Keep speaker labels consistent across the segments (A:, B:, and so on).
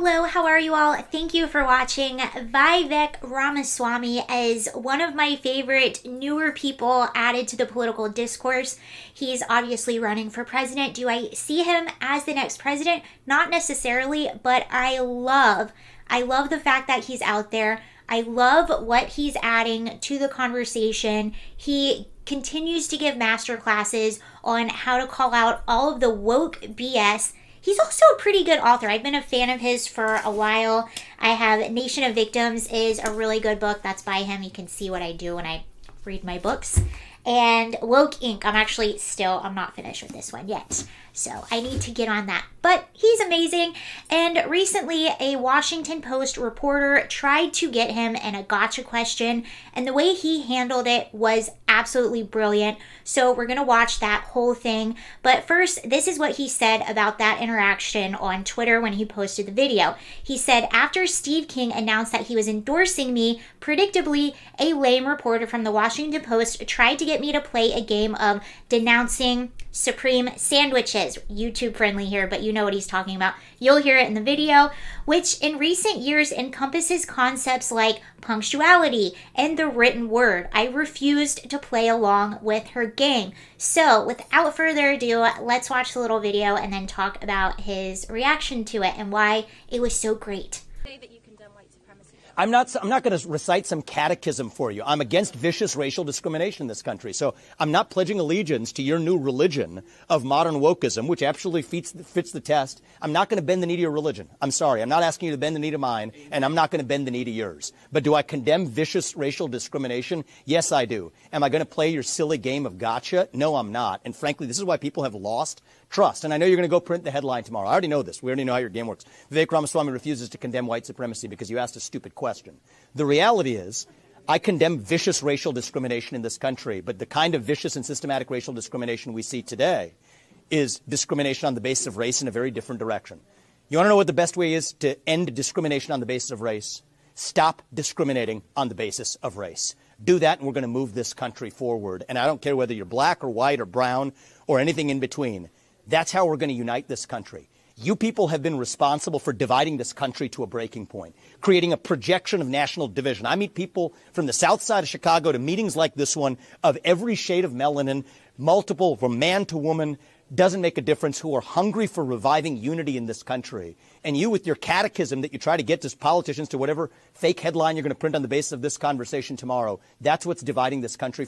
A: Hello, how are you all? Thank you for watching. Vivek Ramaswamy is one of my favorite newer people added to the political discourse. He's obviously running for president. Do I see him as the next president? Not necessarily, but I love the fact that he's out there. I love what he's adding to the conversation. He continues to give master classes on how to call out all of the woke BS. He's also a pretty good author. I've been a fan of his for a while. I have Nation of Victims is a really good book. That's by him. You can see what I do when I read my books. And Woke Inc. I'm not finished with this one yet. So I need to get on that. But he's amazing. And recently, a Washington Post reporter tried to get him in a gotcha question. And the way he handled it was absolutely brilliant. So we're going to watch that whole thing. But first, this is what he said about that interaction on Twitter when he posted the video. He said, after Steve King announced that he was endorsing me, predictably, a lame reporter from the Washington Post tried to get me to play a game of denouncing Supreme sandwiches. YouTube friendly here, but you know what he's talking about. You'll hear it in the video, which in recent years encompasses concepts like punctuality and the written word. I refused to play along with her game. So without further ado, let's watch the little video and then talk about his reaction to it and why it was so great.
B: I'm not going to recite some catechism for you. I'm against vicious racial discrimination in this country. So I'm not pledging allegiance to your new religion of modern wokeism, which absolutely fits the test. I'm not going to bend the knee to your religion. I'm sorry. I'm not asking you to bend the knee to mine, and I'm not going to bend the knee to yours. But do I condemn vicious racial discrimination? Yes, I do. Am I going to play your silly game of gotcha? No, I'm not. And frankly, this is why people have lost trust. And I know you're going to go print the headline tomorrow. I already know this. We already know how your game works. Vivek Ramaswamy refuses to condemn white supremacy because you asked a stupid question. The reality is, I condemn vicious racial discrimination in this country, but the kind of vicious and systematic racial discrimination we see today is discrimination on the basis of race in a very different direction. You want to know what the best way is to end discrimination on the basis of race? Stop discriminating on the basis of race. Do that, and we're going to move this country forward. And I don't care whether you're black or white or brown or anything in between. That's how we're going to unite this country. You people have been responsible for dividing this country to a breaking point, creating a projection of national division. I meet people from the south side of Chicago to meetings like this one of every shade of melanin, multiple, from man to woman, doesn't make a difference, who are hungry for reviving unity in this country. And you, with your catechism that you try to get to politicians to whatever fake headline you're going to print on the basis of this conversation tomorrow, that's what's dividing this country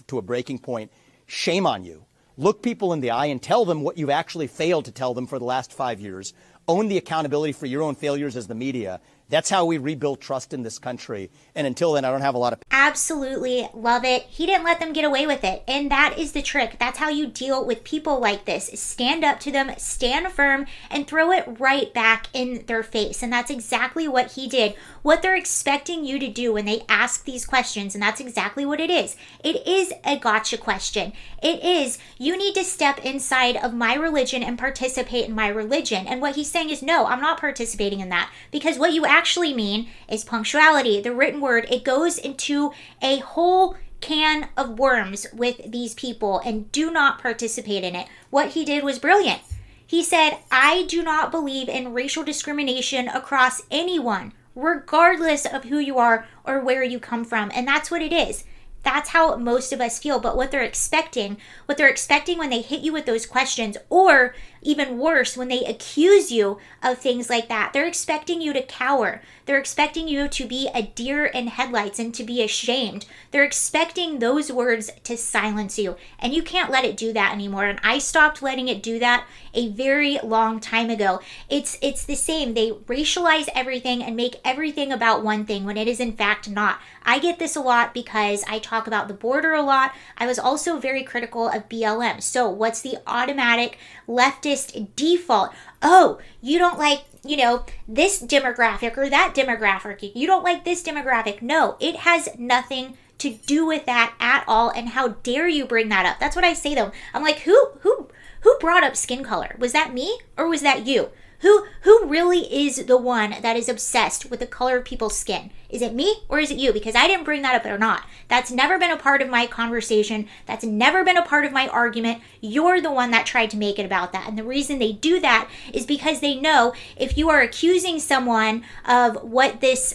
B: to a breaking point. Shame on you. Look people in the eye and tell them what you've actually failed to tell them for the last 5 years. Own the accountability for your own failures as the media. That's how we rebuild trust in this country. And until then, I don't have a lot of...
A: Absolutely love it. He didn't let them get away with it. And that is the trick. That's how you deal with people like this. Stand up to them, stand firm, and throw it right back in their face. And that's exactly what he did. What they're expecting you to do when they ask these questions, and that's exactly what it is. It is a gotcha question. It is, you need to step inside of my religion and participate in my religion. And what he's saying is, no, I'm not participating in that. Because what you actually mean is punctuality, the written word. It goes into a whole can of worms with these people, and do not participate in it. What he did was brilliant. He said, I do not believe in racial discrimination across anyone, regardless of who you are or where you come from. And that's what it is. That's how most of us feel. But what they're expecting when they hit you with those questions, or even worse, when they accuse you of things like that, they're expecting you to cower. They're expecting you to be a deer in headlights and to be ashamed. They're expecting those words to silence you. And you can't let it do that anymore. And I stopped letting it do that a very long time ago. It's the same. They racialize everything and make everything about one thing when it is in fact not. I get this a lot because I talk about the border a lot. I was also very critical of BLM. So what's the automatic leftist default? Oh, you don't like, this demographic or that demographic. You don't like this demographic. No, it has nothing to do with that at all. And how dare you bring that up? That's what I say to them. I'm like, who brought up skin color? Was that me or was that you? Who really is the one that is obsessed with the color of people's skin? Is it me or is it you? Because I didn't bring that up or not. That's never been a part of my conversation. That's never been a part of my argument. You're the one that tried to make it about that. And the reason they do that is because they know if you are accusing someone of what this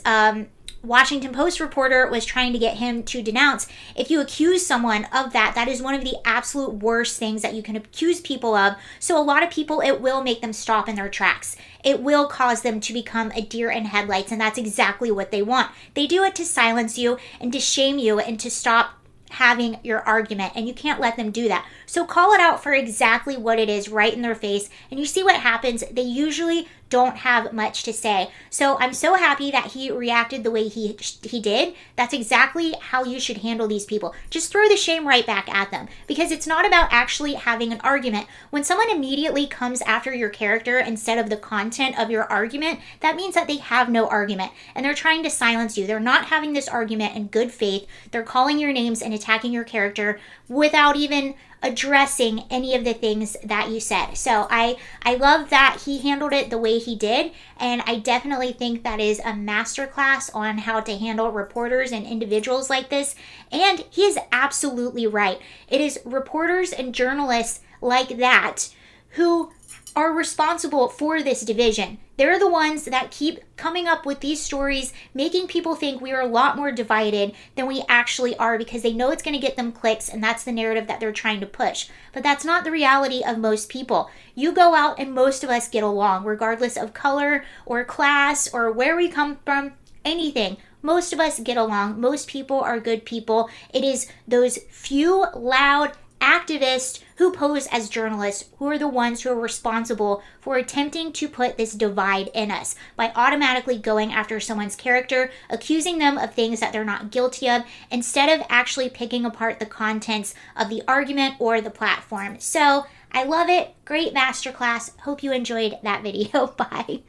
A: Washington Post reporter was trying to get him to denounce, if you accuse someone of that, that is one of the absolute worst things that you can accuse people of. So a lot of people, it will make them stop in their tracks. It will cause them to become a deer in headlights, and that's exactly what they want. They do it to silence you and to shame you and to stop having your argument, and you can't let them do that. So call it out for exactly what it is right in their face, and you see what happens. They usually don't have much to say. So I'm so happy that he reacted the way he did. That's exactly how you should handle these people. Just throw the shame right back at them, because it's not about actually having an argument. When someone immediately comes after your character instead of the content of your argument, that means that they have no argument and they're trying to silence you. They're not having this argument in good faith. They're calling your names and attacking your character without even addressing any of the things that you said. So I love that he handled it the way he did, and I definitely think that is a masterclass on how to handle reporters and individuals like this. And he is absolutely right. It is reporters and journalists like that who are responsible for this division. They're the ones that keep coming up with these stories, making people think we are a lot more divided than we actually are, because they know it's going to get them clicks, and that's the narrative that they're trying to push. But that's not the reality of most people. You go out and most of us get along, regardless of color or class or where we come from, anything. Most of us get along. Most people are good people. It is those few loud activists who pose as journalists who are the ones who are responsible for attempting to put this divide in us by automatically going after someone's character, accusing them of things that they're not guilty of, instead of actually picking apart the contents of the argument or the platform. So I love it. Great masterclass. Hope you enjoyed that video. Bye.